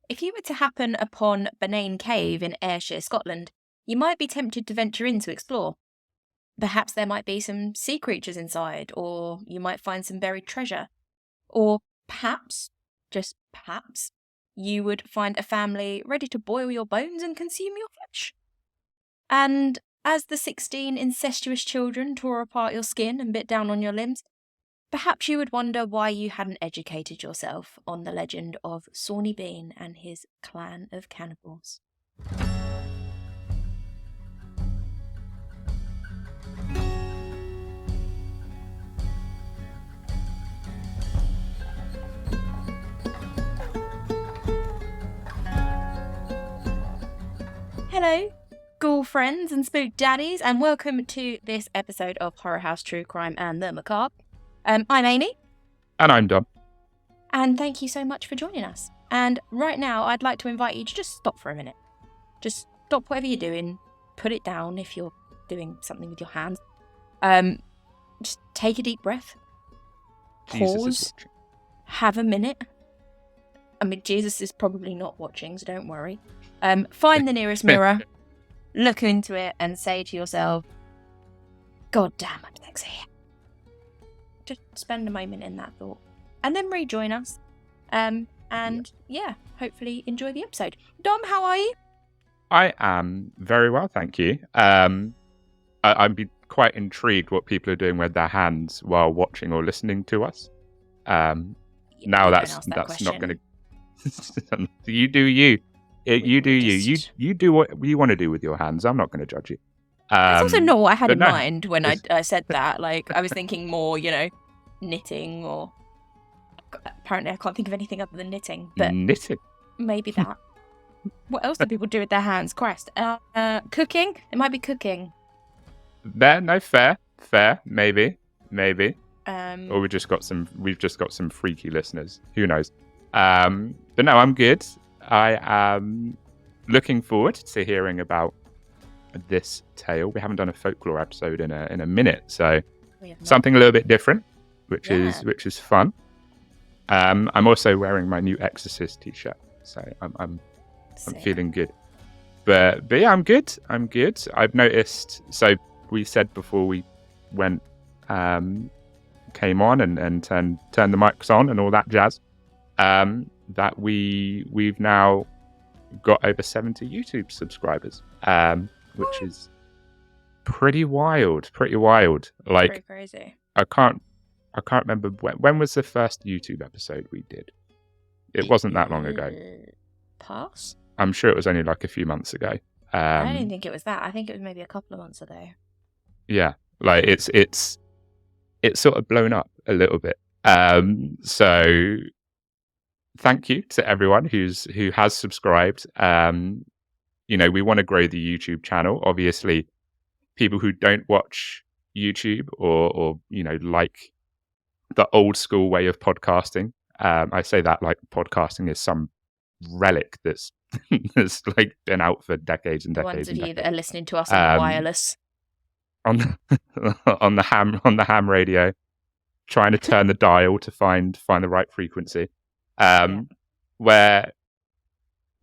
If you were to happen upon Benane Cave in Ayrshire, Scotland, you might be tempted to venture in to explore. Perhaps there might be some sea creatures inside, or you might find some buried treasure. Or perhaps, just perhaps, you would find a family ready to boil your bones and consume your flesh. And as the 16 incestuous children tore apart your skin and bit down on your limbs, perhaps you would wonder why you hadn't educated yourself on the legend of Sawney Bean and his clan of cannibals. Hello, ghoul friends and spook daddies, and welcome to this episode of Horror House True Crime and the Macabre. I'm Amy. And I'm Dom. And thank you so much for joining us. And right now, I'd like to invite you to just stop for a minute. Just stop whatever you're doing. Put it down if you're doing something with your hands. Just take a deep breath. Pause. Have a minute. I mean, Jesus is probably not watching, so don't worry. Find the nearest mirror, look into it, and say to yourself, God damn, I'm sexy. Just spend a moment in that thought. And then rejoin us. Hopefully enjoy the episode. Dom, how are you? I am very well, thank you. I'd be quite intrigued what people are doing with their hands while watching or listening to us. Now that's not going to... You do you. You do you. You do what you want to do with your hands. I'm not going to judge you. That's also not what I had in mind when I said that. Like, I was thinking more, knitting or... Apparently, I can't think of anything other than knitting. But knitting? Maybe that. What else do people do with their hands? Christ. Cooking? It might be cooking. Fair. Maybe. Or we've just got some freaky listeners. Who knows? But no, I'm good. I am looking forward to hearing about this tale. We haven't done a folklore episode in a minute, so something a little bit different, which is fun. I'm also wearing my new Exorcist t-shirt, so I'm feeling good. But yeah, I'm good. I've noticed. So we said before we went, came on and turned the mics on and all that jazz. That we've now got over 70 YouTube subscribers, which is pretty wild. Like, pretty crazy. I can't remember when was the first YouTube episode we did. It wasn't that long ago. Pass? I'm sure it was only like a few months ago. I don't think it was that. I think it was maybe a couple of months ago. Yeah, like it's sort of blown up a little bit. So thank you to everyone who has subscribed. We want to grow the YouTube channel. Obviously, people who don't watch YouTube or like the old school way of podcasting. I say that like podcasting is some relic that's like been out for decades and decades. The ones of you that are listening to us on the wireless, on the ham radio, trying to turn the dial to find the right frequency. Where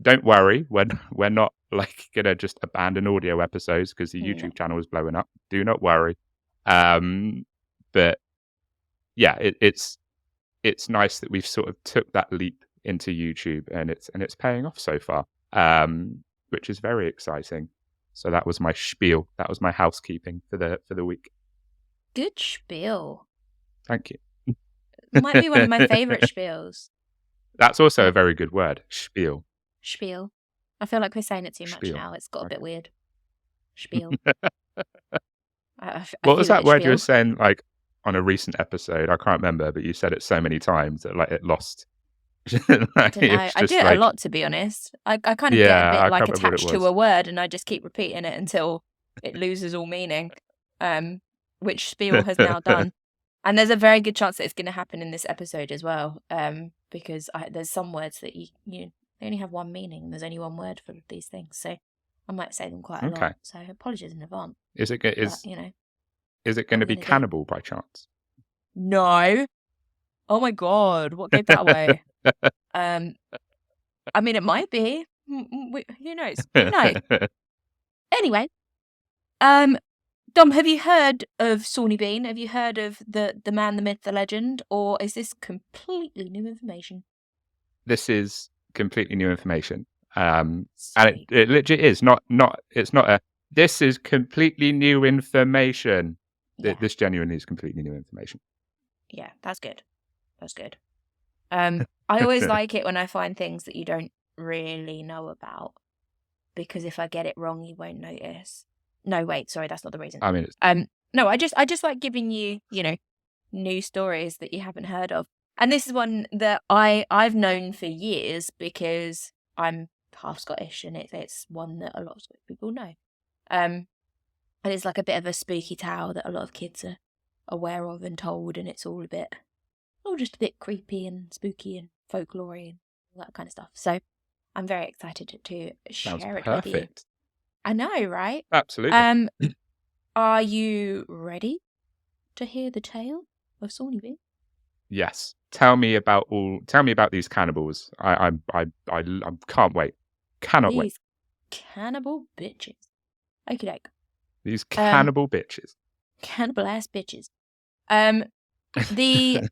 don't worry, we're not like gonna just abandon audio episodes because the YouTube channel is blowing up. Do not worry. But yeah, it's nice that we've sort of took that leap into YouTube and it's paying off so far, which is very exciting. So that was my spiel. That was my housekeeping for the week. Good spiel. Thank you. It might be one of my favorite spiels. That's also a very good word. Spiel. I feel like we're saying it too much now. It's got a bit weird. Spiel. What was that word you were saying like on a recent episode? I can't remember, but you said it so many times that like it lost. I don't know. I do it a lot, to be honest. I kind of get a bit like attached to a word and I just keep repeating it until it loses all meaning, which spiel has now done. And there's a very good chance that it's going to happen in this episode as well, because there's some words that they only have one meaning. There's only one word for these things, so I might say them quite a lot. So apologies in advance. Is it going to be cannibal by chance? No. Oh my god! What gave that away? I mean, it might be. Who knows? Who knows? Anyway, Dom, have you heard of Sawney Bean? Have you heard of the man, the myth, the legend, or is this completely new information? This is completely new information, and it legit is not. It's not a. This is completely new information. Yeah. This genuinely is completely new information. Yeah, that's good. That's good. I always like it when I find things that you don't really know about, because if I get it wrong, you won't notice. No, wait, sorry, that's not the reason. I mean, no, I just like giving you, new stories that you haven't heard of. And this is one that I've known for years because I'm half Scottish, and it's one that a lot of Scottish people know. And it's like a bit of a spooky tale that a lot of kids are aware of and told, and it's all just a bit creepy and spooky and folklore and all that kind of stuff. So I'm very excited to share it with you. I know, right? Absolutely. Are you ready to hear the tale of Sawney Bean? Yes. Tell me about these cannibals. I can't wait. Cannot wait. These cannibal bitches. Okie doke. These cannibal bitches. Cannibal ass bitches. The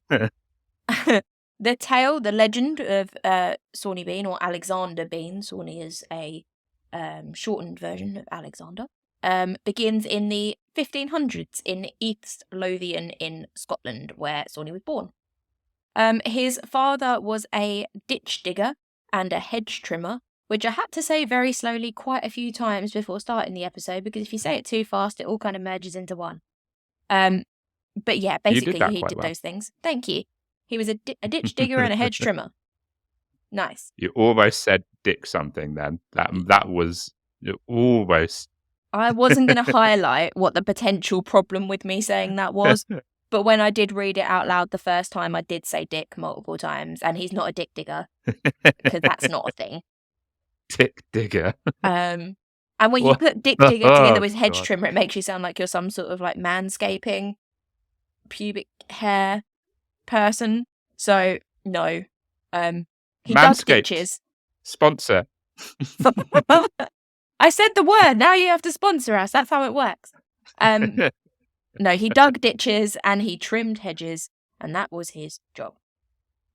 the tale, the legend of Sawney Bean, or Alexander Bean. Sawney is a shortened version of Alexander. Begins in the 1500s in East Lothian in Scotland, where Sawney was born. His father was a ditch digger and a hedge trimmer, which I had to say very slowly quite a few times before starting the episode, because if you say it too fast, it all kind of merges into one. But yeah, basically he did those things. Thank you. He was a ditch digger and a hedge trimmer. Nice. You almost said dick something then. That was almost. I wasn't going to highlight what the potential problem with me saying that was, but when I did read it out loud the first time, I did say dick multiple times, and he's not a dick digger, because that's not a thing. Dick digger. And when you put dick digger together with hedge trimmer, it makes you sound like you're some sort of like manscaping, pubic hair person. So no, he does ditches. Sponsor. I said the word. Now you have to sponsor us. That's how it works. No, he dug ditches and he trimmed hedges, and that was his job.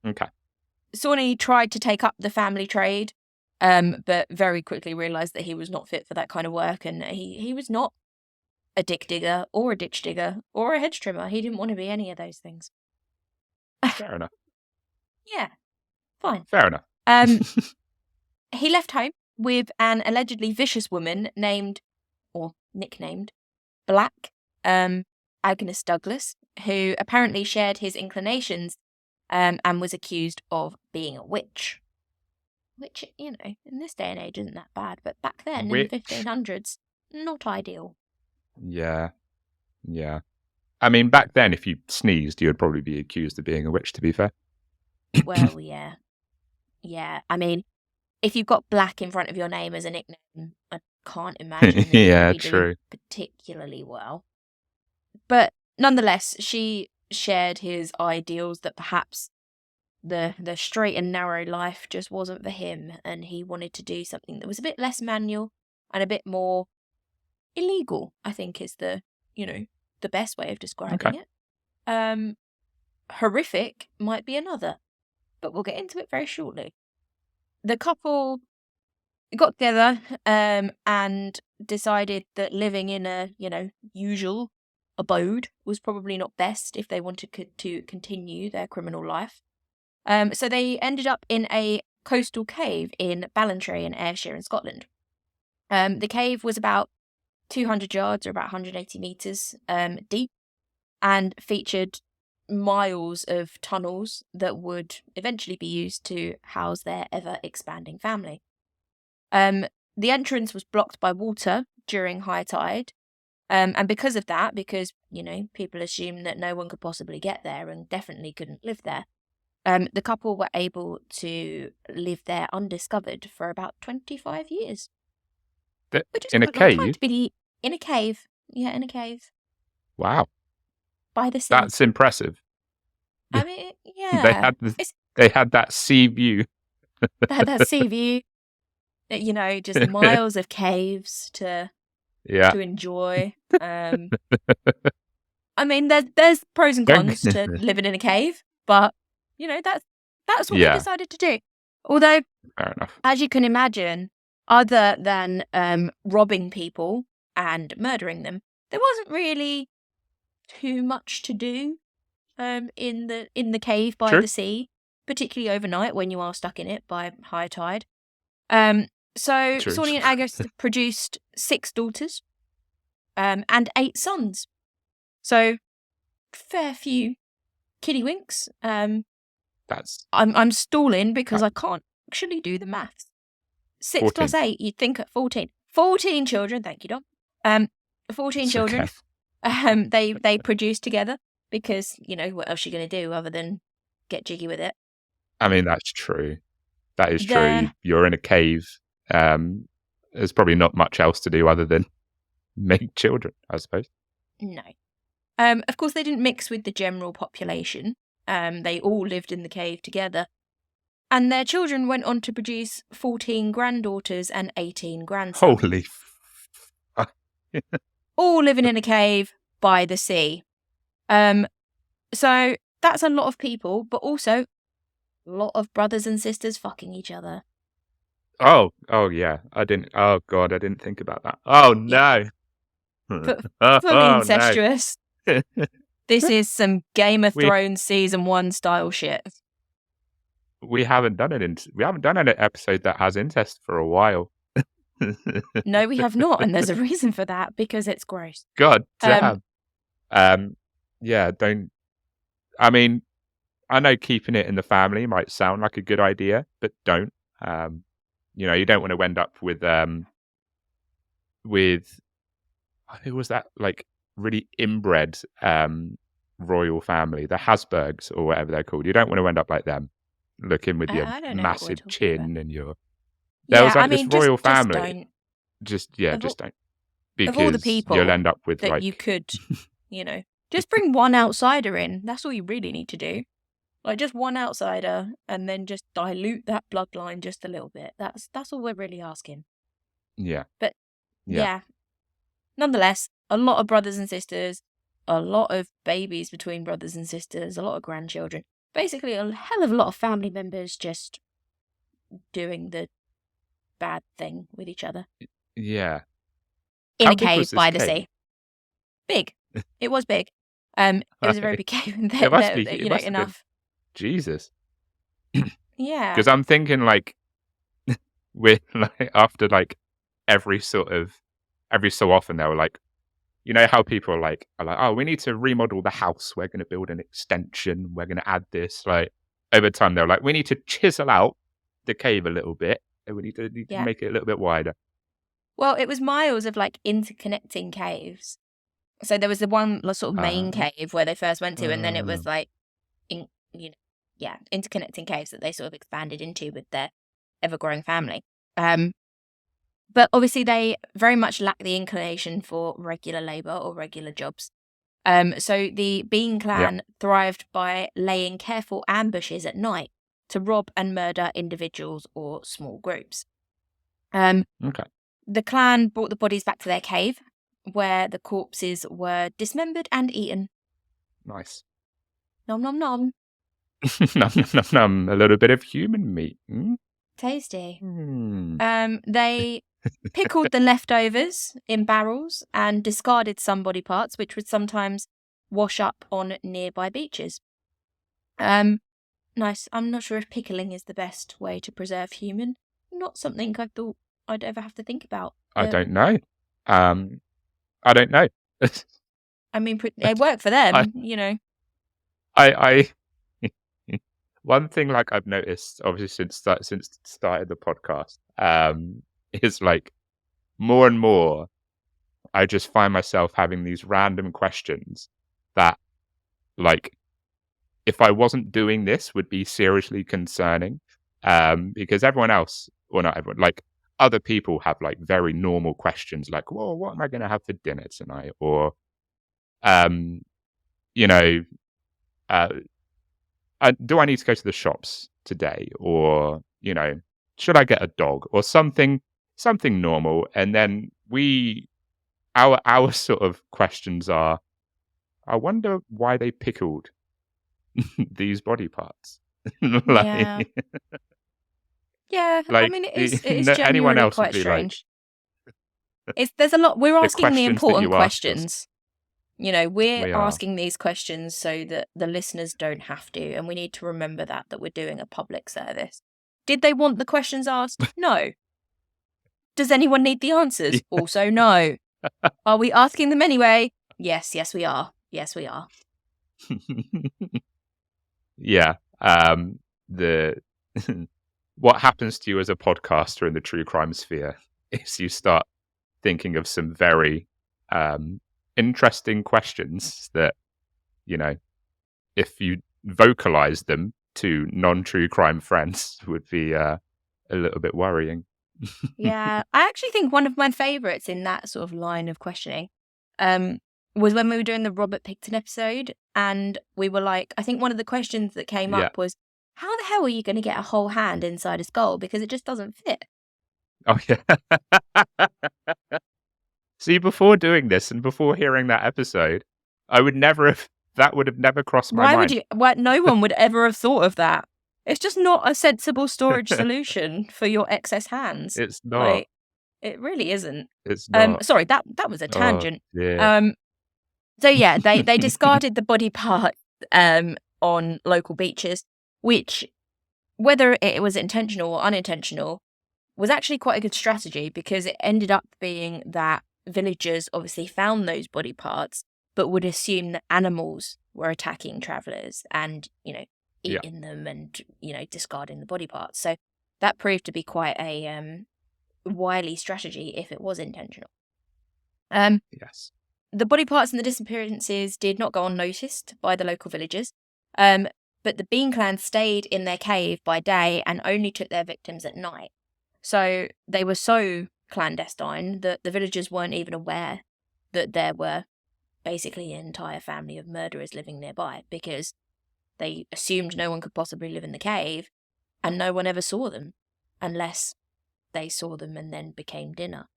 Okay. Sawney tried to take up the family trade, but very quickly realised that he was not fit for that kind of work, and he was not a dick digger or a ditch digger or a hedge trimmer. He didn't want to be any of those things. Fair enough. Yeah, fine. Fair enough. He left home with an allegedly vicious woman named, or nicknamed, Black Agnes Douglas, who apparently shared his inclinations and was accused of being a witch. Which, in this day and age isn't that bad, but back then, in the 1500s, not ideal. Yeah. Yeah. I mean, back then, if you sneezed, you would probably be accused of being a witch, to be fair. Well, yeah. Yeah, I mean, if you've got Black in front of your name as a nickname, I can't imagine that yeah, you'd be doing particularly well. But nonetheless, she shared his ideals that perhaps the straight and narrow life just wasn't for him, and he wanted to do something that was a bit less manual and a bit more illegal, I think is the best way of describing it. Horrific might be another, but we'll get into it very shortly. The couple got together and decided that living in a, usual abode was probably not best if they wanted to continue their criminal life. So they ended up in a coastal cave in Ballantrae in Ayrshire in Scotland. The cave was about 200 yards or about 180 metres deep, and featured miles of tunnels that would eventually be used to house their ever-expanding family. The entrance was blocked by water during high tide, and because of that, because, people assumed that no one could possibly get there and definitely couldn't live there, the couple were able to live there undiscovered for about 25 years. Which is in a cave? Time to be in a cave. Yeah, in a cave. Wow. By the sea. That's impressive. I mean, yeah. They had that sea view. that sea view, just miles of caves to enjoy. I mean, there's pros and cons to living in a cave, but that's what they decided to do. Although, fair enough. As you can imagine, other than robbing people and murdering them, there wasn't really too much to do in the cave by the sea, particularly overnight when you are stuck in it by high tide. So Sawney and Agus produced 6 daughters and 8 sons. So fair few kiddywinks. I'm stalling because I can't actually do the maths. 6 14. Plus 8, you'd think at 14. 14 children, thank you, Dom. 14 it's children. Okay. They produced together because, what else are you going to do other than get jiggy with it? I mean, that's true. That is true. You're in a cave. There's probably not much else to do other than make children, I suppose. No. Of course, they didn't mix with the general population. They all lived in the cave together. And their children went on to produce 14 granddaughters and 18 grandsons. Holy all living in a cave by the sea. So that's a lot of people, but also a lot of brothers and sisters fucking each other. Oh yeah. I didn't think about that. Oh no. Fully incestuous. No. This is some Game of Thrones season 1 style shit. We haven't done an episode that has incest for a while. No, we have not, and there's a reason for that, because it's gross. God damn. Yeah, don't. I mean, I know keeping it in the family might sound like a good idea, but don't. You don't want to end up with who was that, like, really inbred royal family, the Habsburgs or whatever they're called. You don't want to end up like them, looking with your massive chin and your. There was like this royal family. Just don't. Because of all the people you'll end up with that you could, just bring one outsider in. That's all you really need to do. Like, just one outsider, and then just dilute that bloodline just a little bit. That's all we're really asking. Yeah. But yeah. Nonetheless, a lot of brothers and sisters, a lot of babies between brothers and sisters, a lot of grandchildren. Basically, a hell of a lot of family members just doing the bad thing with each other. Yeah. In a cave by the sea. Big. It was big. It was a very big cave. It must be enough. Jesus. Yeah. Because I'm thinking, like, with like after like every so often they were like, how people are like, oh, we need to remodel the house. We're going to build an extension. We're going to add this. Like, over time, they're like, we need to chisel out the cave a little bit. And we need to make it a little bit wider. Well, it was miles of like interconnecting caves. So there was the one sort of main cave where they first went to, and then it was like, interconnecting caves that they sort of expanded into with their ever-growing family. But obviously they very much lack the inclination for regular labour or regular jobs. So the Bean clan thrived by laying careful ambushes at night to rob and murder individuals or small groups. Okay. The clan brought the bodies back to their cave, where the corpses were dismembered and eaten. Nice. Nom nom nom. Nom nom nom nom. A little bit of human meat. Tasty. They pickled the leftovers in barrels and discarded some body parts, which would sometimes wash up on nearby beaches. Nice. I'm not sure if pickling is the best way to preserve human. Not something I thought I'd ever have to think about. I don't know. I don't know. I mean, they work for them, I one thing like I've noticed, obviously since started the podcast, is like more and more, I just find myself having these random questions that, like, if I wasn't doing this, would be seriously concerning. Because everyone else, or not everyone, like other people have like very normal questions, like, well, what am I going to have for dinner tonight? Or, do I need to go to the shops today? Or should I get a dog or something normal? And then our sort of questions are, I wonder why they pickled these body parts. Yeah. Yeah, I mean, it is anyone genuinely else would quite be like, strange. There's a lot. We're the asking the questions that important you ask us. questions. We're We are. asking these questions so that the listeners don't have to, and we need to remember that we're doing a public service. Did they want the questions asked? No. Does anyone need the answers? Also, no. Are we asking them anyway? Yes, we are. Yes, we are. Yeah. What happens to you as a podcaster in the true crime sphere is you start thinking of some very interesting questions that, if you vocalize them to non-true crime friends would be a little bit worrying. Yeah, I actually think one of my favourites in that sort of line of questioning was when we were doing the Robert Picton episode, and we were like, I think one of the questions that came up was, how the hell are you going to get a whole hand inside a skull? Because it just doesn't fit. Oh, yeah. See, before doing this and before hearing that episode, that would have never crossed my mind. No one would ever have thought of that. It's just not a sensible storage solution for your excess hands. It's not. It really isn't. It's not. Sorry, that was a tangent. Oh, yeah. So yeah, they discarded the body part on local beaches, which, whether it was intentional or unintentional, was actually quite a good strategy, because it ended up being that villagers obviously found those body parts, but would assume that animals were attacking travellers and, eating them and, discarding the body parts. So that proved to be quite a wily strategy if it was intentional. Yes. The body parts and the disappearances did not go unnoticed by the local villagers, but the Bean clan stayed in their cave by day and only took their victims at night. So they were so clandestine that the villagers weren't even aware that there were basically an entire family of murderers living nearby, because they assumed no one could possibly live in the cave, and no one ever saw them unless they saw them and then became dinner.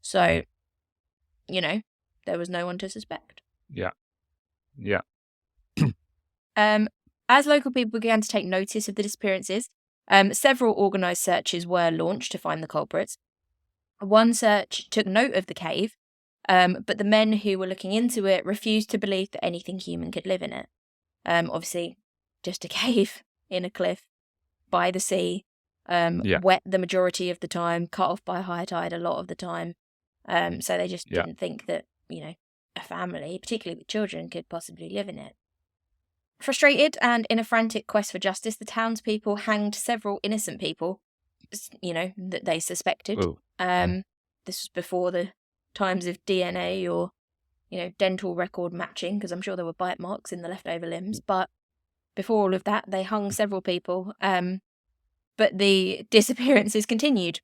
So, there was no one to suspect. Yeah. Yeah. As local people began to take notice of the disappearances, several organised searches were launched to find the culprits. One search took note of the cave, but the men who were looking into it refused to believe that anything human could live in it. Obviously, just a cave in a cliff by the sea, wet the majority of the time, cut off by high tide a lot of the time. So they just didn't think that, a family, particularly with children, could possibly live in it. Frustrated and in a frantic quest for justice, the townspeople hanged several innocent people, that they suspected. This was before the times of DNA or, dental record matching, because I'm sure there were bite marks in the leftover limbs. But before all of that, they hung several people. But the disappearances continued.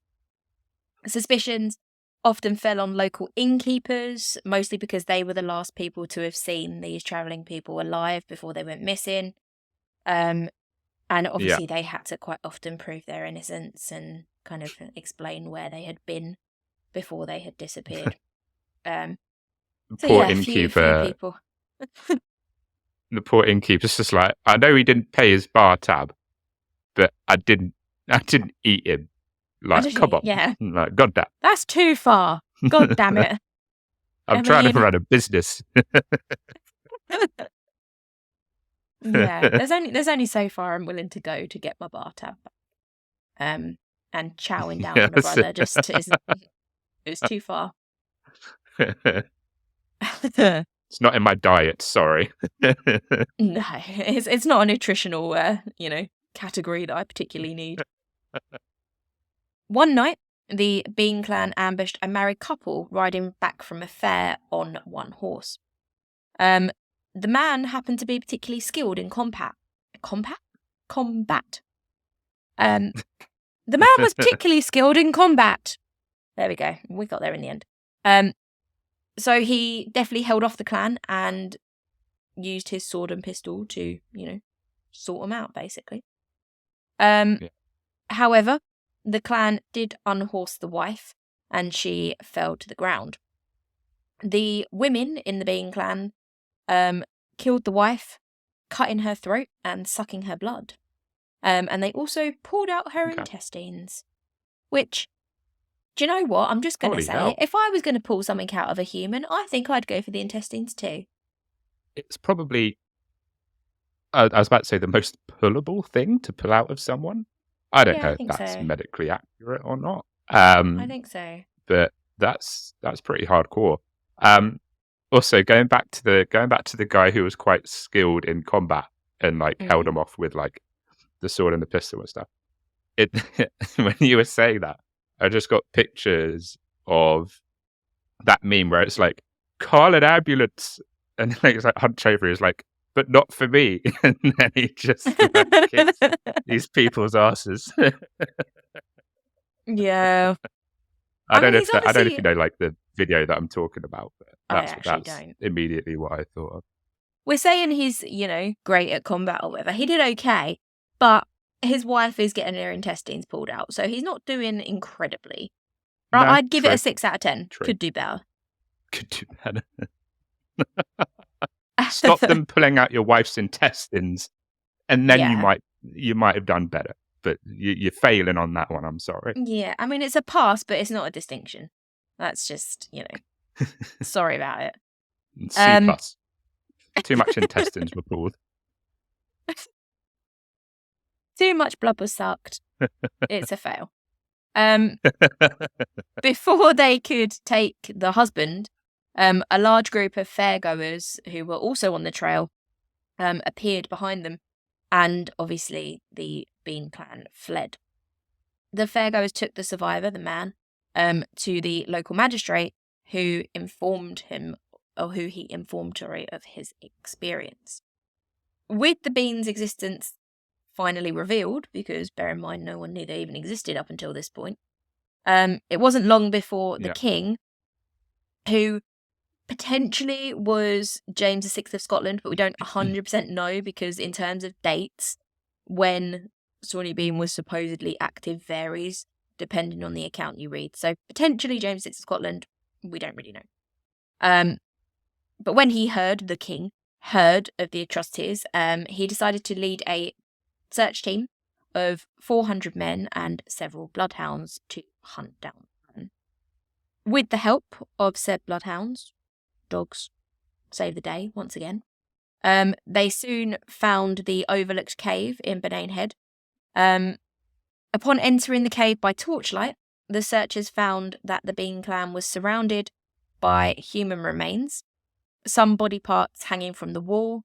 Suspicions often fell on local innkeepers, mostly because they were the last people to have seen these travelling people alive before they went missing. And obviously they had to quite often prove their innocence and kind of explain where they had been before they had disappeared. Poor innkeeper. Few people. The poor innkeeper's just like, I know he didn't pay his bar tab, but I didn't eat him. Like, come on. Yeah. Like, God damn. That's too far. God damn it. I'm trying to run a business. Yeah. There's only so far I'm willing to go to get my bar tab. And chowing down on a brother just it's too far. It's not in my diet, sorry. No, it's not a nutritional category that I particularly need. One night, the Bean clan ambushed a married couple riding back from a fair on one horse. The man happened to be particularly skilled in combat. The man was particularly skilled in combat. There we go. We got there in the end. So he definitely held off the clan and used his sword and pistol to, sort them out, basically. However, the clan did unhorse the wife, and she fell to the ground. The women in the Bean clan killed the wife, cutting her throat and sucking her blood. And they also pulled out her intestines. Which, do you know what? I'm just going to say it. If I was going to pull something out of a human, I think I'd go for the intestines too. It's probably, I was about to say, the most pullable thing to pull out of someone. I don't know if that's medically accurate or not. I think so. But that's pretty hardcore. Also, going back to the guy who was quite skilled in combat and like held him off with like the sword and the pistol and stuff. When you were saying that, I just got pictures of that meme where it's like, call an ambulance, and like, it's like hunch over, is like, but not for me, and then he just like, kicks these people's asses. Yeah. I don't know if you know like the video that I'm talking about, but that's immediately what I thought of. We're saying he's, great at combat or whatever. He did okay, but his wife is getting her intestines pulled out, so he's not doing incredibly. No, I'd give it a 6 out of 10. True. Could do better. Stop them pulling out your wife's intestines, and then you might have done better. But you're failing on that one. I'm sorry. Yeah, I mean it's a pass, but it's not a distinction. That's just sorry about it. C plus. Too much intestines were pulled. Too much blood was sucked. It's a fail. Before they could take the husband, a large group of fairgoers who were also on the trail appeared behind them, and obviously the Bean clan fled. The fairgoers took the survivor, the man, to the local magistrate, who he informed of his experience. With the Bean's existence finally revealed, because bear in mind no one knew they even existed up until this point, it wasn't long before the king, who potentially was James VI of Scotland, but we don't 100% know, because in terms of dates, when Sawney Bean was supposedly active varies depending on the account you read. So potentially James VI of Scotland, we don't really know. But when the king heard of the atrocities, he decided to lead a search team of 400 men and several bloodhounds to hunt down them. With the help of said bloodhounds, dogs save the day once again, they soon found the overlooked cave in Benane Head. Upon entering the cave by torchlight, the searchers found that the Bean clan was surrounded by human remains, some body parts hanging from the wall,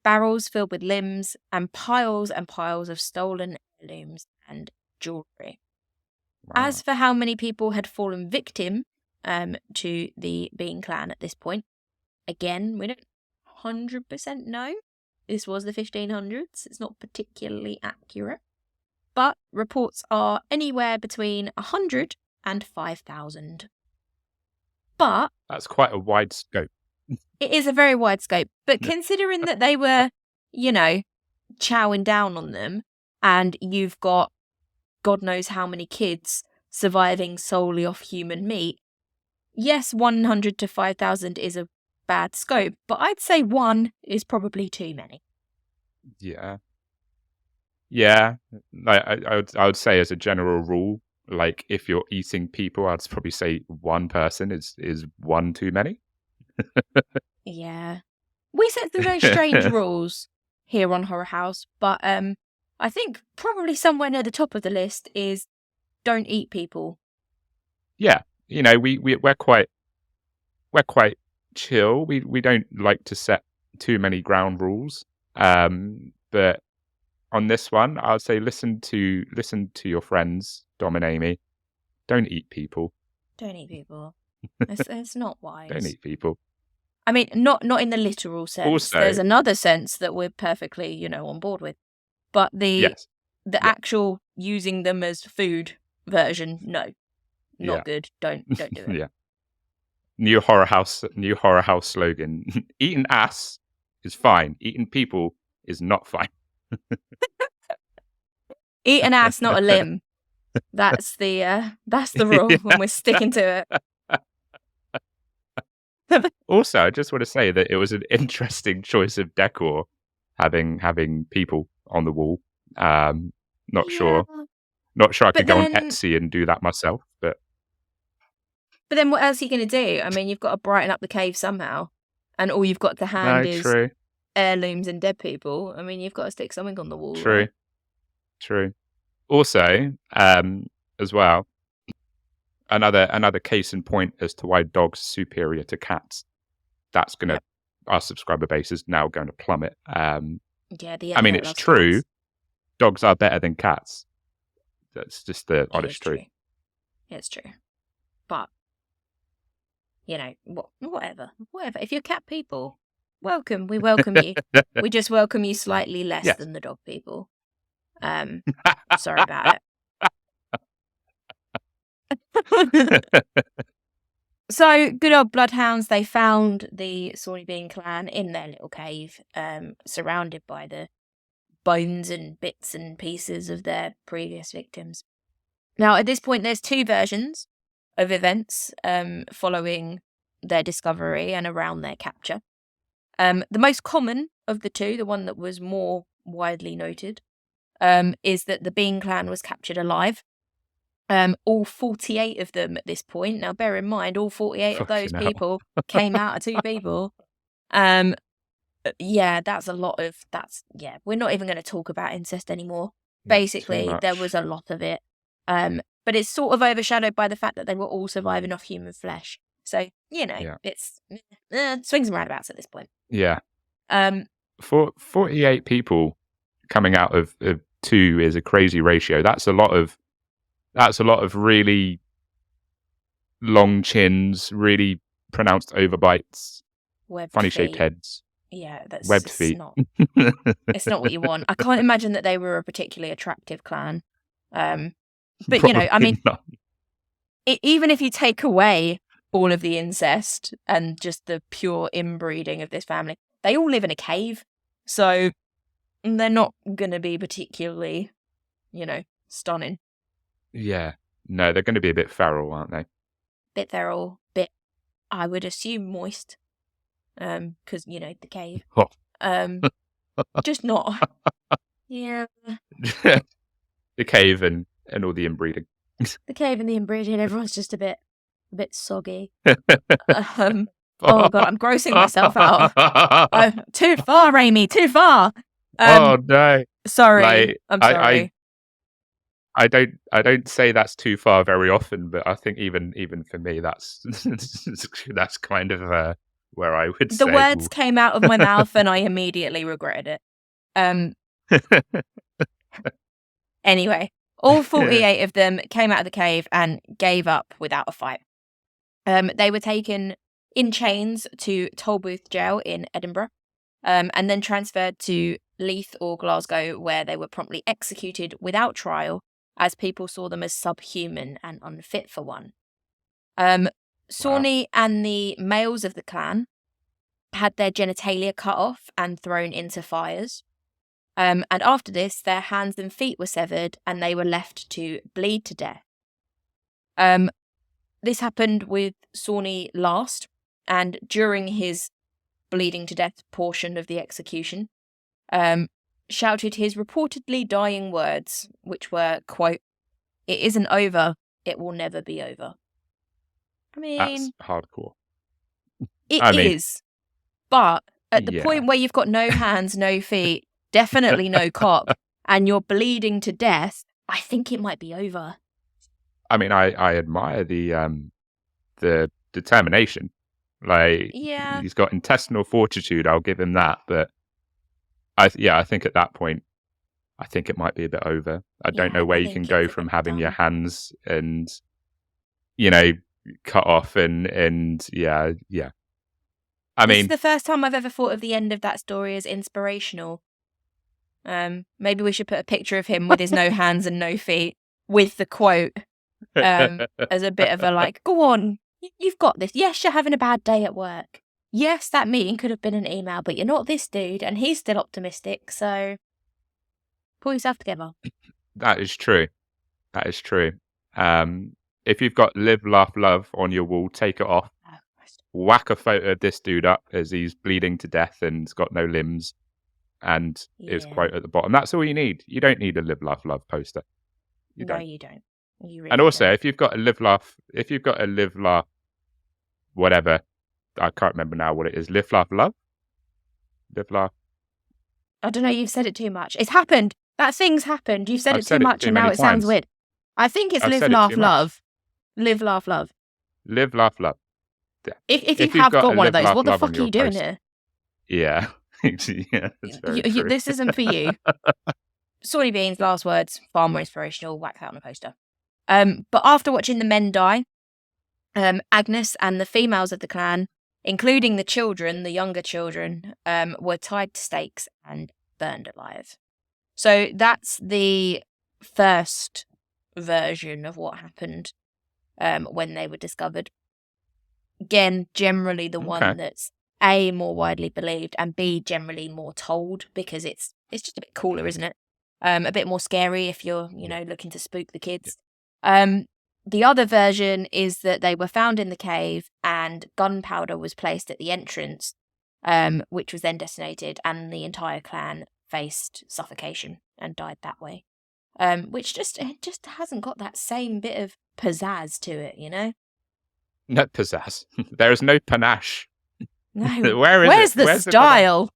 barrels filled with limbs, and piles of stolen heirlooms and jewellery. Wow. As for how many people had fallen victim to the Bean clan at this point, again, we don't 100% know. This was the 1500s. It's not particularly accurate. But reports are anywhere between 100 and 5,000. But that's quite a wide scope. It is a very wide scope. But considering that they were, chowing down on them, and you've got God knows how many kids surviving solely off human meat, yes, 100 to 5,000 is a bad scope, but I'd say 1 is probably too many. Yeah, I would say as a general rule, like if you're eating people, I'd probably say 1 person is 1 too many. Yeah, we set some very strange rules here on Horror House, but I think probably somewhere near the top of the list is don't eat people. Yeah, we're quite chill. We don't like to set too many ground rules. But on this one, I would say listen to your friends, Dom and Amy. Don't eat people. Don't eat people. It's not wise. Don't eat people. I mean, not in the literal sense. Also, there's another sense that we're perfectly, on board with. But the actual using them as food version, no, not good. Don't do it. Yeah. New horror house slogan: eating ass is fine. Eating people is not fine. Eat an ass, not a limb. That's the rule, and we're sticking to it. Also, I just want to say that it was an interesting choice of decor, having people on the wall. Not sure I could go on Etsy and do that myself, but then what else are you going to do? I mean, you've got to brighten up the cave somehow, and all you've got to hand is heirlooms and dead people. I mean, you've got to stick something on the wall. True. Also, as well, another case in point as to why dogs are superior to cats. That's gonna our subscriber base is now going to plummet. I mean, it's true. Cats. Dogs are better than cats. That's just the honest truth. It's true, but whatever. If you're cat people, welcome. We welcome you. We just welcome you slightly less than the dog people. Sorry about it. So, good old bloodhounds, they found the Sawney Bean clan in their little cave, surrounded by the bones and bits and pieces of their previous victims. Now, at this point, there's two versions of events following their discovery and around their capture. The most common of the two, the one that was more widely noted, is that the Bean clan was captured alive. All 48 of them at this point. Now, bear in mind, all 48 of those people came out of two people. That's a lot of... we're not even going to talk about incest anymore. Basically, there was a lot of it. But it's sort of overshadowed by the fact that they were all surviving off human flesh. So, it's swings and roundabouts at this point. Yeah. 48 people coming out of two is a crazy ratio. That's a lot of really long chins, really pronounced overbites, funny shaped heads. Yeah, that's webbed feet. It's not what you want. I can't imagine that they were a particularly attractive clan. But Probably I mean, not. Even if you take away all of the incest and just the pure inbreeding of this family, they all live in a cave, so they're not going to be particularly, stunning. Yeah. No, they're going to be a bit feral, aren't they? Bit feral, bit, I would assume, moist. Because, the cave. Oh. Just not. Yeah. The cave and all the inbreeding. The cave and the inbreeding, everyone's just a bit soggy. Oh, God, I'm grossing myself out. Too far, Amy, too far. Oh, no. Sorry. I'm sorry. I don't say that's too far very often, but I think even for me, that's kind of where I would say. The words came out of my mouth and I immediately regretted it. Anyway, all 48 of them came out of the cave and gave up without a fight. They were taken in chains to Tolbooth Jail in Edinburgh, and then transferred to Leith or Glasgow, where they were promptly executed without trial, as people saw them as subhuman and unfit for one. Sawney and the males of the clan had their genitalia cut off and thrown into fires. And after this, their hands and feet were severed and they were left to bleed to death. This happened with Sawney last, and during his bleeding to death portion of the execution, shouted his reportedly dying words, which were, quote, "It isn't over, it will never be over." I mean... That's hardcore. It is. But at the point where you've got no hands, no feet, definitely no cock, and you're bleeding to death, I think it might be over. I mean, I admire the determination. Like, he's got intestinal fortitude, I'll give him that, but I think at that point, I think it might be a bit over. I don't know where you can go from having your hands and, cut off and yeah. I mean, this is the first time I've ever thought of the end of that story as inspirational. Maybe we should put a picture of him with his no hands and no feet with the quote as a bit of a like, go on, you've got this. Yes, you're having a bad day at work. Yes, that meeting could have been an email, but you're not this dude, and he's still optimistic, so pull yourself together. That is true. That is true. If you've got live, laugh, love on your wall, take it off. Whack a photo of this dude up as he's bleeding to death and's got no limbs, and his quote at the bottom. That's all you need. You don't need a live, laugh, love poster. You don't. You really and also, don't. if you've got a live, laugh, whatever, I can't remember now what it is. Live, laugh, love. Live, laugh. I don't know. You've said it too much. It's happened. That thing's happened. You've said it too much, and now it sounds weird. I think it's live, laugh, love. Live, laugh, love. Live, laugh, love. If you have got one of those, what the fuck are you doing here? Yeah. Yeah, that's very true. This isn't for you. Sawney Bean's last words, far more inspirational, whack that on a poster. But after watching the men die, Agnes and the females of the clan, including the children, the younger children, were tied to stakes and burned alive. So that's the first version of what happened when they were discovered. Again, generally the one that's A, more widely believed, and B, generally more told, because it's just a bit cooler, isn't it? A bit more scary if you're, looking to spook the kids. The other version is that they were found in the cave and gunpowder was placed at the entrance, which was then detonated, and the entire clan faced suffocation and died that way. Which just hasn't got that same bit of pizzazz to it, No pizzazz. There is no panache. No. Where's the style?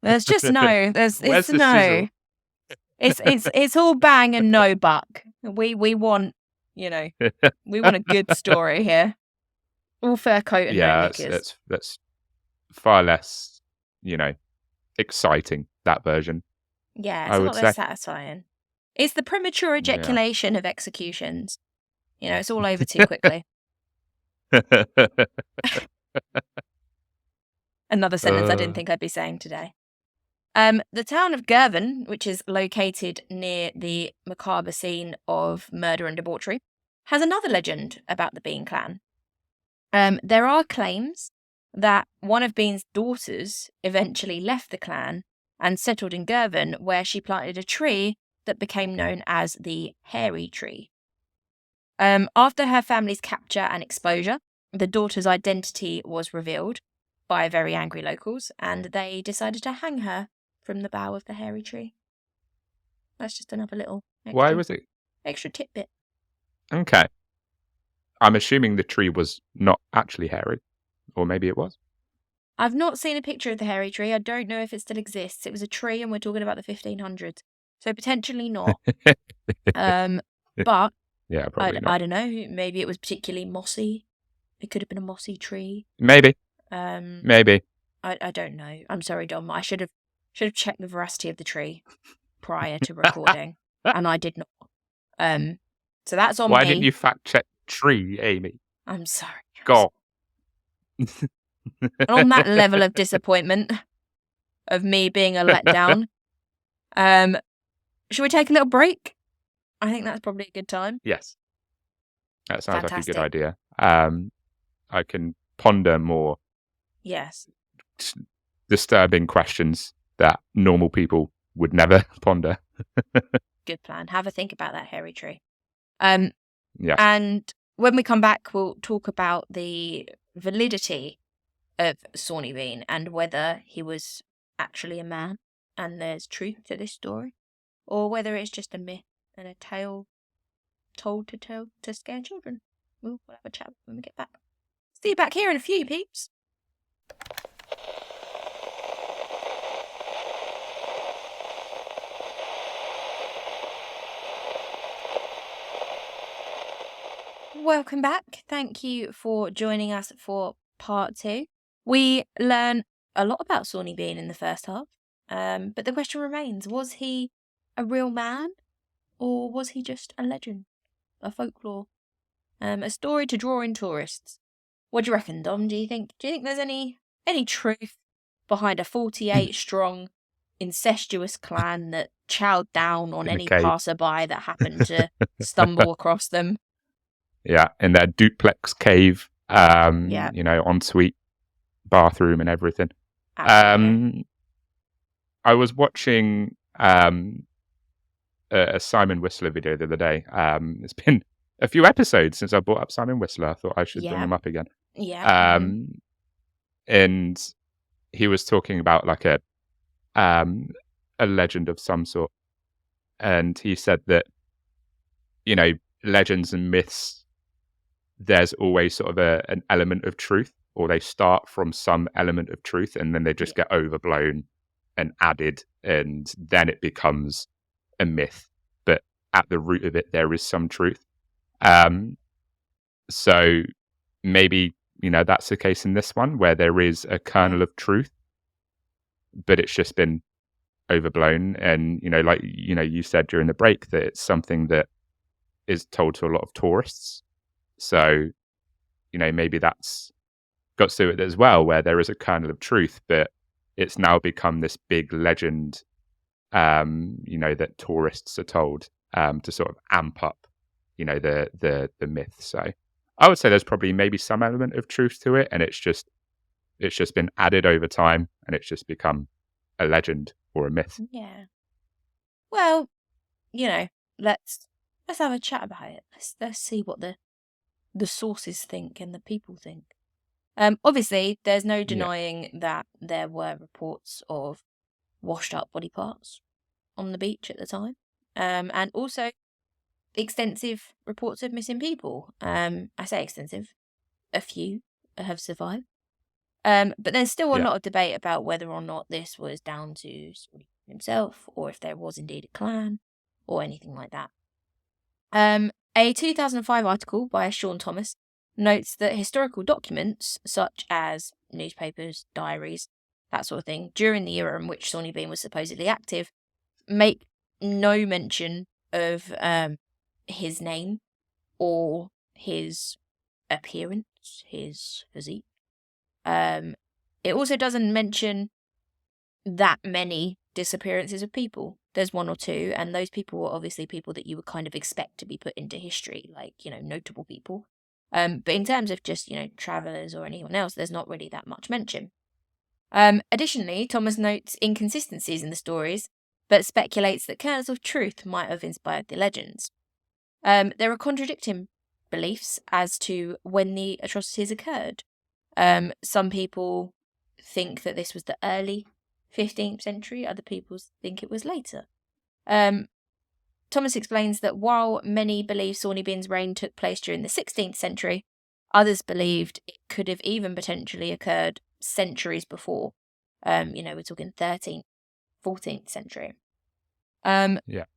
There's just no. It's no. It's all bang and no buck. We want, we want a good story here. All fur coat and no knickers. That's far less, exciting, that version. Yeah, it's a lot less satisfying. It's the premature ejaculation of executions. It's all over too quickly. Another sentence I didn't think I'd be saying today. The town of Girvan, which is located near the Macabre scene of murder and debauchery, has another legend about the Bean clan. There are claims that one of Bean's daughters eventually left the clan and settled in Girvan, where she planted a tree that became known as the Hairy Tree. After her family's capture and exposure, the daughter's identity was revealed by very angry locals, and they decided to hang her from the bough of the hairy tree. That's just another little extra tidbit. Okay. I'm assuming the tree was not actually hairy, or maybe it was. I've not seen a picture of the hairy tree. I don't know if it still exists. It was a tree, and we're talking about the 1500s, so potentially not. But yeah, probably not. I don't know. Maybe it was particularly mossy. It could have been a mossy tree. Maybe. Maybe. I don't know. I'm sorry, Dom. I should have checked the veracity of the tree prior to recording, and I did not. So that's on me. Why didn't you fact check tree, Amy? I'm sorry. Go. On that level of disappointment of me being a letdown, should we take a little break? I think that's probably a good time. Yes. That sounds like a good idea. I can ponder more disturbing questions that normal people would never ponder. Good plan. Have a think about that hairy tree. Yes. And when we come back, we'll talk about the validity of Sawney Bean and whether he was actually a man and there's truth to this story, or whether it's just a myth and a tale told to scare children. We'll have a chat when we get back. See you back here in a few, peeps. Welcome back. Thank you for joining us for part 2. We learn a lot about Sawney Bean in the first half, but the question remains, was he a real man, or was he just a legend, a folklore, a story to draw in tourists? What do you reckon, Dom? Do you think there's any truth behind a 48-strong incestuous clan that chowed down on any passerby that happened to stumble across them? Yeah, in their duplex cave, ensuite bathroom and everything. I was watching a a Simon Whistler video the other day. It's been a few episodes since I brought up Simon Whistler. I thought I should bring him up again. Yeah. And he was talking about like a legend of some sort, and he said that, you know, legends and myths, there's always sort of an element of truth, or they start from some element of truth and then they just get overblown and added, and then it becomes a myth. But at the root of it, there is some truth. So maybe, you know, that's the case in this one, where there is a kernel of truth, but it's just been overblown. And, you know, like, you know, you said during the break that it's something that is told to a lot of tourists. So, you know, maybe that's got to it as well, where there is a kernel of truth, but it's now become this big legend, you know, that tourists are told to sort of amp up, you know, the myth. So I would say there's probably maybe some element of truth to it, and it's just been added over time, and it's just become a legend or a myth. Yeah. Well, you know, let's have a chat about it. Let's see what the sources think and the people think. Obviously, there's no denying that there were reports of washed up body parts on the beach at the time, and also extensive reports of missing people. I say extensive, a few have survived. But there's still a lot of debate about whether or not this was down to himself, or if there was indeed a clan, or anything like that. A 2005 article by Sean Thomas notes that historical documents, such as newspapers, diaries, that sort of thing, during the era in which Sawney Bean was supposedly active, make no mention of his name or his appearance, his physique. It also doesn't mention that many disappearances of people. There's one or two, and those people were obviously people that you would kind of expect to be put into history, like, you know, notable people. But in terms of just, you know, travellers or anyone else, there's not really that much mention. Additionally, Thomas notes inconsistencies in the stories, but speculates that kernels of truth might have inspired the legends. There are contradicting beliefs as to when the atrocities occurred. Some people think that this was the early 15th century, other people think it was later. Thomas explains that while many believe Sawney Bean's reign took place during the 16th century, others believed it could have even potentially occurred centuries before. You know, we're talking 13th, 14th century. The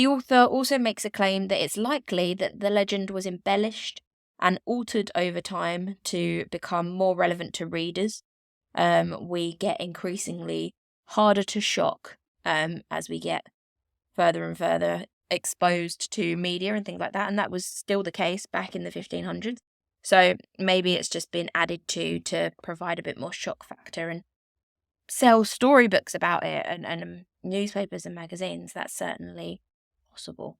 author also makes a claim that it's likely that the legend was embellished and altered over time to become more relevant to readers. We get increasingly harder to shock as we get further and further exposed to media and things like that, and that was still the case back in the 1500s. So maybe it's just been added to provide a bit more shock factor and sell storybooks about it and newspapers and magazines. That's certainly possible.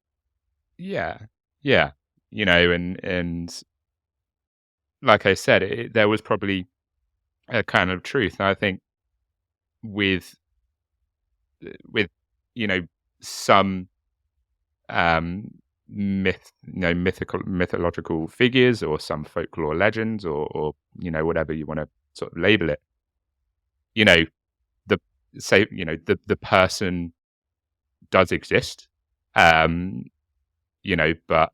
Yeah. You know, and like I said, there was probably a kind of truth. And I think with you know, some mythological figures, or some folklore legends, or you know, whatever you want to sort of label it, you know, the person does exist, you know, but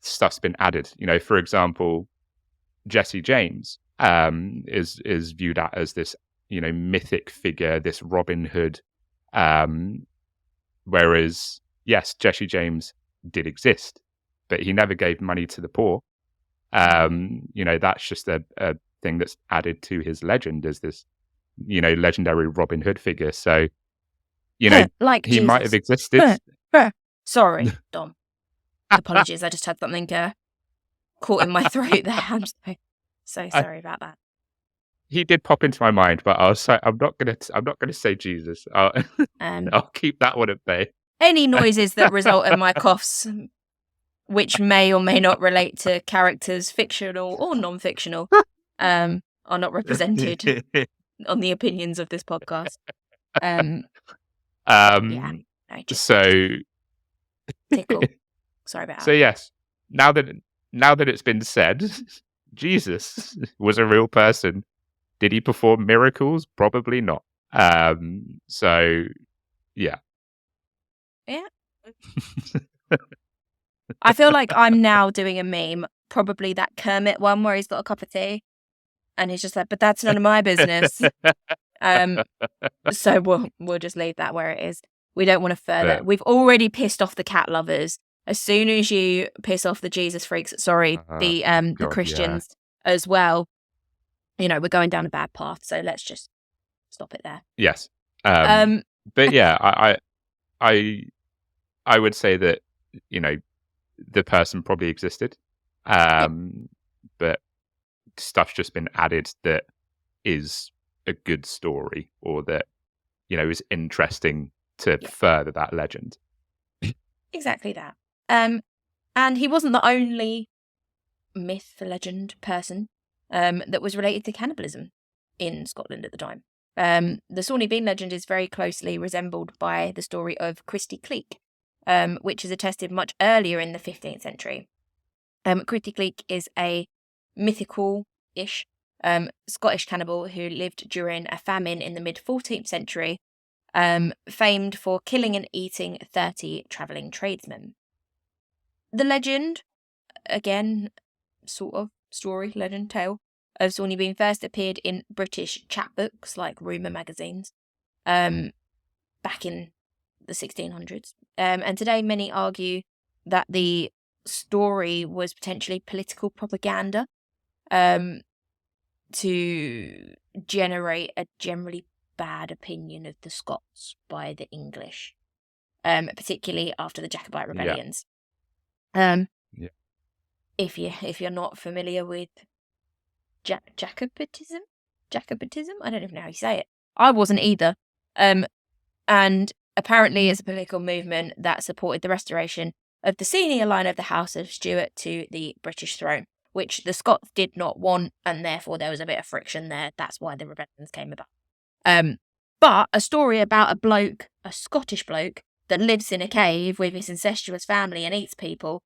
stuff's been added. You know, for example, Jesse James is viewed as this, you know, mythic figure, this Robin Hood, whereas yes, Jesse James did exist, but he never gave money to the poor. You know, that's just a thing that's added to his legend as this, you know, legendary Robin Hood figure. So, you know, like he Jesus. might have existed. Sorry, Dom. Apologies, I just had something caught in my throat there. I'm so sorry about that. He did pop into my mind, but I'm not gonna say Jesus. I'll keep that one at bay. Any noises that result in my coughs, which may or may not relate to characters, fictional or non-fictional, are not represented on the opinions of this podcast. Yeah. No, so Tickle. Sorry about that. So yes, now that it's been said, Jesus was a real person. Did he perform miracles? Probably not. So yeah. Yeah. I feel like I'm now doing a meme, probably that Kermit one where he's got a cup of tea and he's just like, but that's none of my business. So we'll just leave that where it is. We don't want to further. But, we've already pissed off the cat lovers. As soon as you piss off the Jesus freaks, the Christians as well, you know, we're going down a bad path. So let's just stop it there. Yes. But yeah, I would say that, you know, the person probably existed. But stuff's just been added that is a good story, or that, you know, is interesting to further that legend. Exactly that. And he wasn't the only myth, legend, person that was related to cannibalism in Scotland at the time. The Sawney Bean legend is very closely resembled by the story of Christy Cleek, which is attested much earlier in the 15th century. Christy Cleek is a mythical-ish Scottish cannibal who lived during a famine in the mid-14th century, famed for killing and eating 30 travelling tradesmen. The legend, again, sort of story, legend, tale, of Sawney Bean first appeared in British chapbooks like rumour magazines back in the 1600s. And today many argue that the story was potentially political propaganda to generate a generally bad opinion of the Scots by the English, particularly after the Jacobite rebellions. If you're not familiar with Jacobitism, I don't even know how you say it. I wasn't either. And apparently it's a political movement that supported the restoration of the senior line of the House of Stuart to the British throne, which the Scots did not want, and therefore there was a bit of friction there. That's why the rebellions came about. But a story about a Scottish bloke that lives in a cave with his incestuous family and eats people,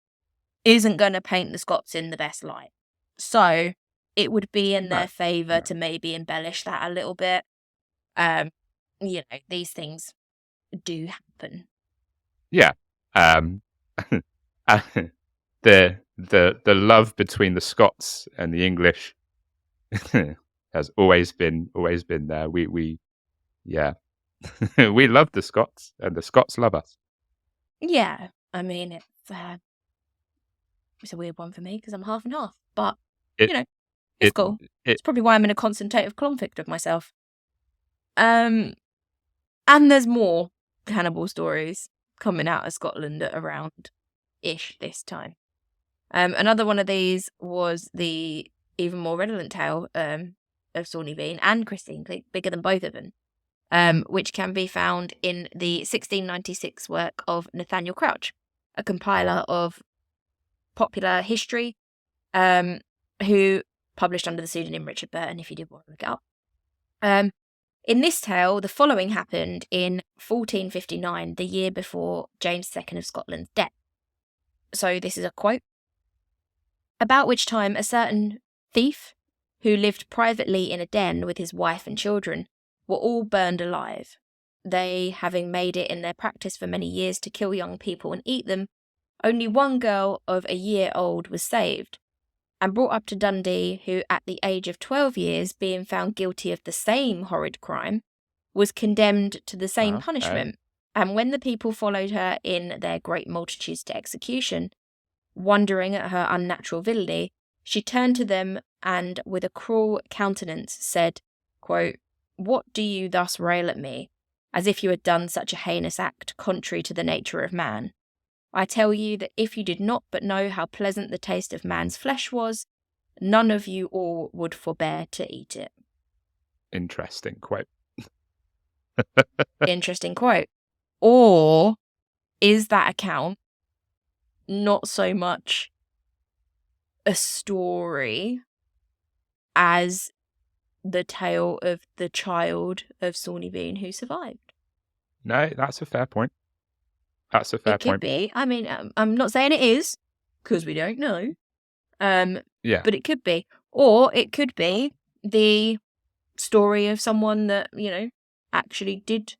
isn't going to paint the Scots in the best light. So it would be in their favour to maybe embellish that a little bit. You know, these things do happen. Yeah. The love between the Scots and the English has always been there. We we love the Scots, and the Scots love us. Yeah, I mean, it's a weird one for me because I'm half and half, but you know, it's cool. It's probably why I'm in a constant state of conflict with myself. And there's more cannibal stories coming out of Scotland at around-ish this time. Another one of these was the even more redolent tale of Sawney Bean and Christine Cleek, bigger than both of them, which can be found in the 1696 work of Nathaniel Crouch, a compiler of popular history, who published under the pseudonym Richard Burton, if you did want to look it up. In this tale, the following happened in 1459, the year before James II of Scotland's death. So this is a quote. About which time a certain thief, who lived privately in a den with his wife and children, were all burned alive. They, having made it in their practice for many years to kill young people and eat them, only one girl of a year old was saved, and brought up to Dundee, who at the age of 12 years, being found guilty of the same horrid crime, was condemned to the same punishment. And when the people followed her in their great multitudes to execution, wondering at her unnatural villainy, she turned to them and with a cruel countenance said, quote, "What do you thus rail at me, as if you had done such a heinous act contrary to the nature of man? I tell you that if you did not but know how pleasant the taste of man's flesh was, none of you all would forbear to eat it." Interesting quote. Interesting quote. Or is that account not so much a story as the tale of the child of Sawney Bean who survived? No, that's a fair point. That's a fair It could point. be. I mean, I'm not saying it is, because we don't know. Yeah. But it could be. Or it could be the story of someone that, actually did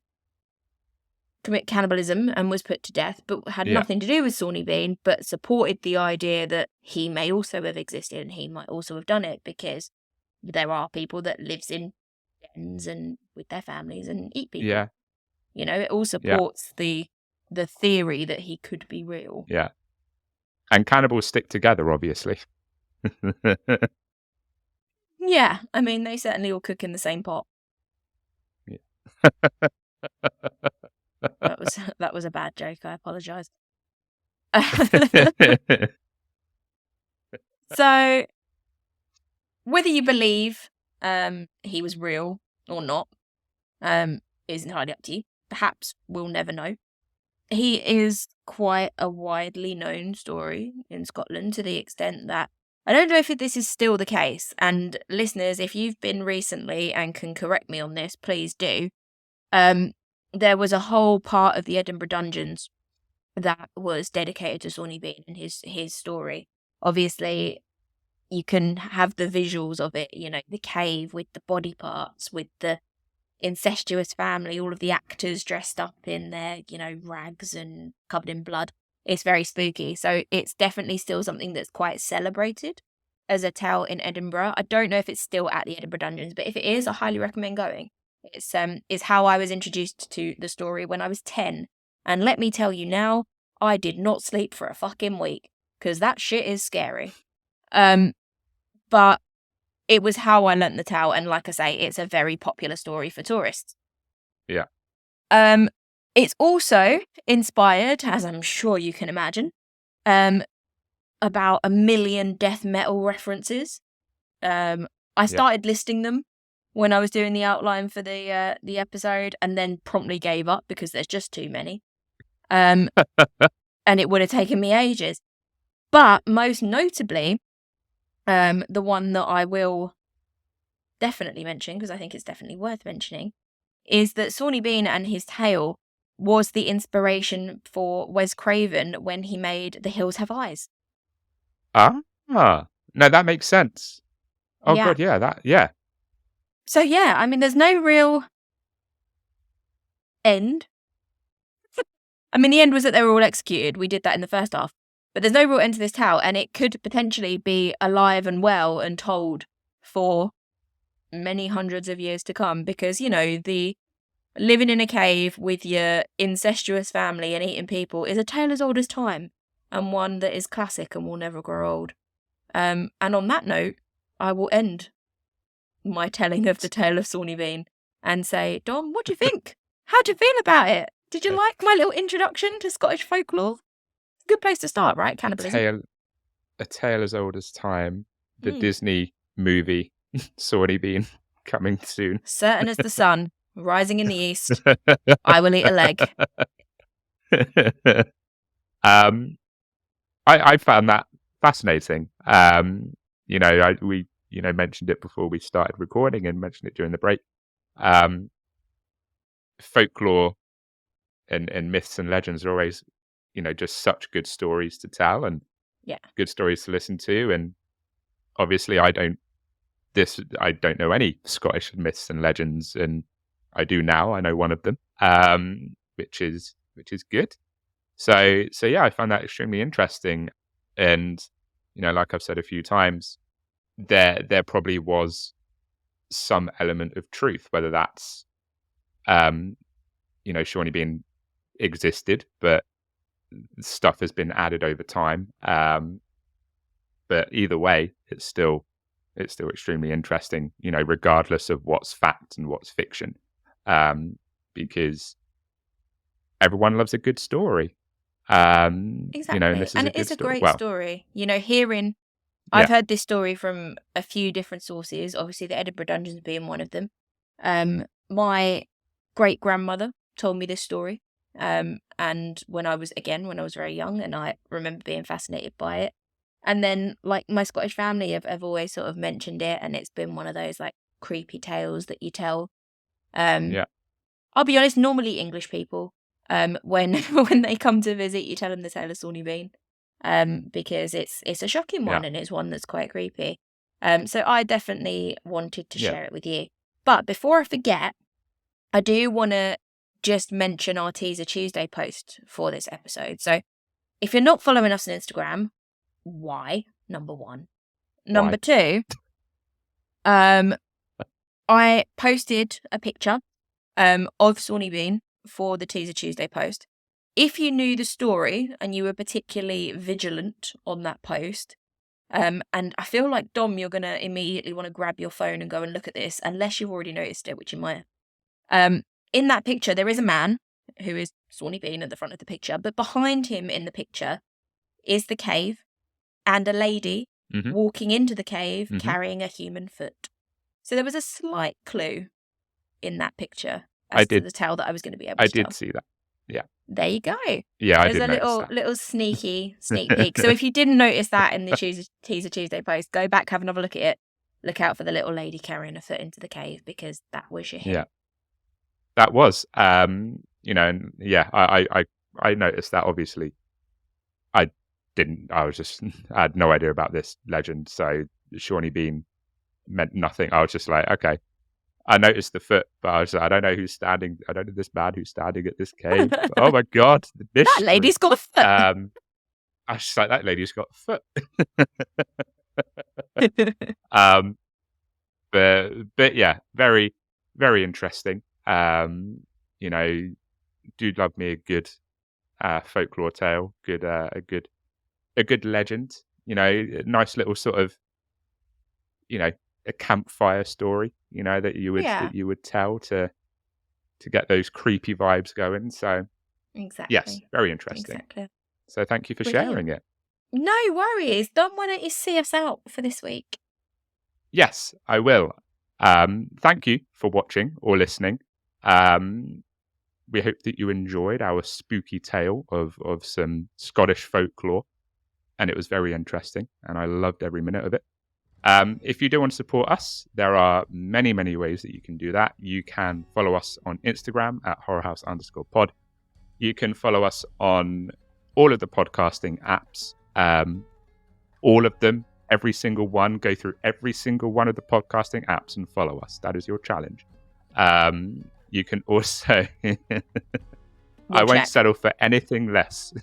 commit cannibalism and was put to death, but had Yeah. nothing to do with Sawney Bean, but supported the idea that he may also have existed and he might also have done it, because there are people that lives in dens and with their families and eat people. Yeah. It all supports the theory that he could be real. Yeah. And cannibals stick together, obviously. Yeah, I mean, they certainly all cook in the same pot. Yeah. That was a bad joke. I apologise. So, whether you believe he was real or not is entirely up to you. Perhaps we'll never know. He is quite a widely known story in Scotland, to the extent that I don't know if this is still the case. And listeners, if you've been recently and can correct me on this, please do. There was a whole part of the Edinburgh Dungeons that was dedicated to Sawney Bean and his story. Obviously, you can have the visuals of it, the cave with the body parts, with the incestuous family, all of the actors dressed up in their, rags and covered in blood. It's very spooky. So it's definitely still something that's quite celebrated as a tale in Edinburgh. I don't know if it's still at the Edinburgh Dungeons, but if it is, I highly recommend going. It's how I was introduced to the story when I was 10. And let me tell you now, I did not sleep for a fucking week, because that shit is scary. But it was how I learnt the tale, and like I say, it's a very popular story for tourists. Yeah. It's also inspired, as I'm sure you can imagine, about 1 million death metal references. I started listing them when I was doing the outline for the episode, and then promptly gave up because there's just too many. And it would have taken me ages. But most notably, the one that I will definitely mention, because I think it's definitely worth mentioning, is that Sawney Bean and his tale was the inspiration for Wes Craven when he made The Hills Have Eyes. No, that makes sense. Oh, Yeah. God, yeah. So, yeah, I mean, there's no real end. I mean, the end was that they were all executed. We did that in the first half. But there's no real end to this tale, and it could potentially be alive and well and told for many hundreds of years to come, because, the living in a cave with your incestuous family and eating people is a tale as old as time, and one that is classic and will never grow old. And on that note, I will end my telling of the tale of Sawney Bean and say, Dom, what do you think? How do you feel about it? Did you like my little introduction to Scottish folklore? Good place to start, right? Cannibalism. A tale as old as time. The Disney movie Sawney Bean coming soon. Certain as the sun rising in the east, I will eat a leg. I found that fascinating. We mentioned it before we started recording and mentioned it during the break. Folklore and myths and legends are always, just such good stories to tell and good stories to listen to. And obviously, I don't know any Scottish myths and legends, and I do now. I know one of them, which is good. So yeah, I found that extremely interesting. And like I've said a few times, there probably was some element of truth, whether that's Sawney Bean existed, but stuff has been added over time. But either way, it's still extremely interesting, regardless of what's fact and what's fiction, because everyone loves a good story. Exactly. And this is and it is a great story. I've heard this story from a few different sources, obviously the Edinburgh Dungeons being one of them. My great-grandmother told me this story, and when I was very young, and I remember being fascinated by it. And then, like, my Scottish family have always sort of mentioned it, and it's been one of those, like, creepy tales that you tell. I'll be honest, normally English people, when when they come to visit, you tell them the tale of Sawney Bean, because it's a shocking one and it's one that's quite creepy. So I definitely wanted to share it with you. But before I forget, I do want to just mention our Teaser Tuesday post for this episode. So if you're not following us on Instagram, why? Number one. Number two, I posted a picture of Sawney Bean for the Teaser Tuesday post. If you knew the story and you were particularly vigilant on that post, and I feel like, Dom, you're going to immediately want to grab your phone and go and look at this, unless you've already noticed it, which you might. In that picture, there is a man who is Sawney Bean at the front of the picture, but behind him in the picture is the cave and a lady walking into the cave carrying a human foot. So there was a slight clue in that picture as to the tale that I was going to be able to tell. I did see that. Yeah. There you go. Yeah, I did notice that. There's a little sneak peek. So if you didn't notice that in the Teaser Tuesday post, go back, have another look at it. Look out for the little lady carrying a foot into the cave, because that was your hint. Yeah. That was. I noticed that, obviously. I had no idea about this legend, so Sawney Bean meant nothing. I was just like, okay. I noticed the foot, but I was like, I don't know this man who's standing at this cave. Oh my God. That lady's got a foot. I was just like, that lady's got a foot. But yeah, very, very interesting. Do love me a good folklore tale, a good legend. A nice little sort of, a campfire story. That you would tell to get those creepy vibes going. So exactly, yes, very interesting. Exactly. So thank you for sharing it. No worries. Dom, why don't you see us out for this week? Yes, I will. Thank you for watching or listening. We hope that you enjoyed our spooky tale of some Scottish folklore, and it was very interesting, and I loved every minute of it. If you do want to support us, there are many, many ways that you can do that. You can follow us on Instagram at horrorhouse_pod. You can follow us on all of the podcasting apps, all of them, every single one. Go through every single one of the podcasting apps and follow us. That is your challenge. You can also... I won't settle for anything less.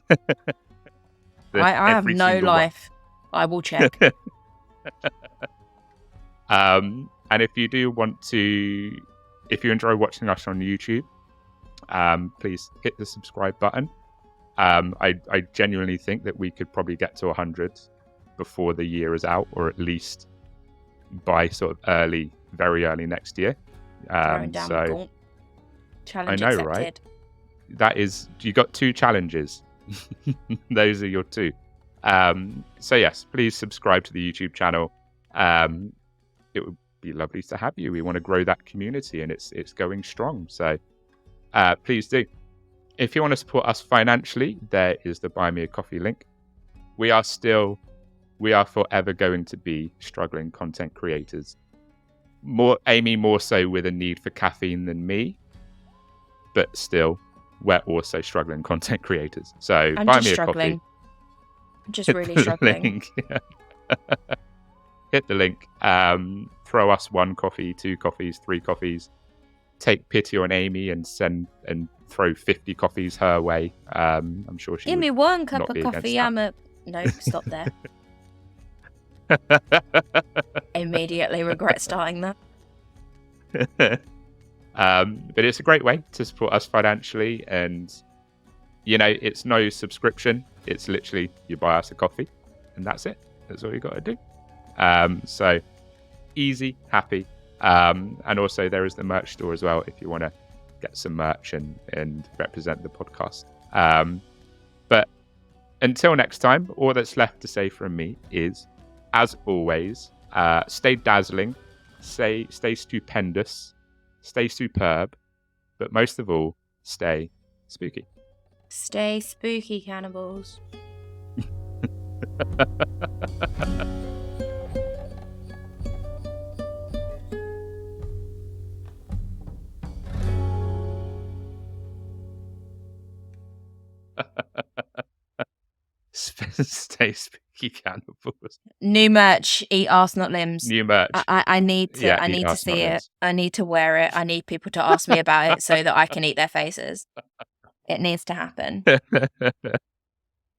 I have no life. I will check. And if you do want to, if you enjoy watching us on YouTube, please hit the subscribe button. I genuinely think that we could probably get to 100 before the year is out, or at least by sort of very early next year. Challenge I know, accepted. right? That is, you got 2 challenges. Those are your 2. So yes, please subscribe to the YouTube channel. It would be lovely to have you. We want to grow that community, and it's going strong. So please do. If you want to support us financially, there is the Buy Me a Coffee link. We are forever going to be struggling content creators. Amy more so with a need for caffeine than me, but still, we're also struggling content creators. So I'm buy just me a struggling. coffee. Just really struggling. Link. Hit the link. Throw us 1 coffee, 2 coffees, 3 coffees. Take pity on Amy and throw 50 coffees her way. I'm sure she give me 1 cup of coffee. No, stop there. Immediately regret starting that. But it's a great way to support us financially, and it's no subscription. It's literally you buy us a coffee, and that's it. That's all you got to do. So easy, happy. And also there is the merch store as well if you want to get some merch and represent the podcast. But until next time, all that's left to say from me is, as always, stay dazzling, stay stupendous, stay superb, but most of all, stay spooky. Stay spooky, cannibals. Stay spooky, cannibals. New merch, eat arse not limbs. New merch. I need to. Yeah, I eat need to arse, not see it. limbs. I need to wear it. I need people to ask me about it so that I can eat their faces. It needs to happen.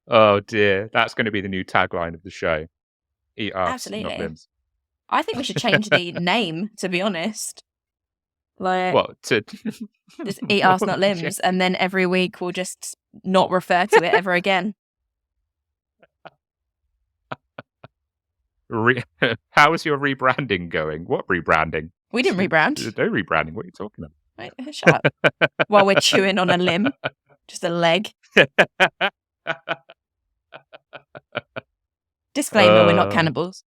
Oh dear, that's going to be the new tagline of the show. Eat arse, Absolutely. not limbs. I think we should change the name, to be honest. Like, what? To just eat arse not limbs, and then every week we'll just not refer to it ever again. How is your rebranding going? What rebranding? We didn't rebrand. There's no rebranding. What are you talking about? Wait, shut up. While we're chewing on a limb, just a leg. Disclaimer: we're not cannibals.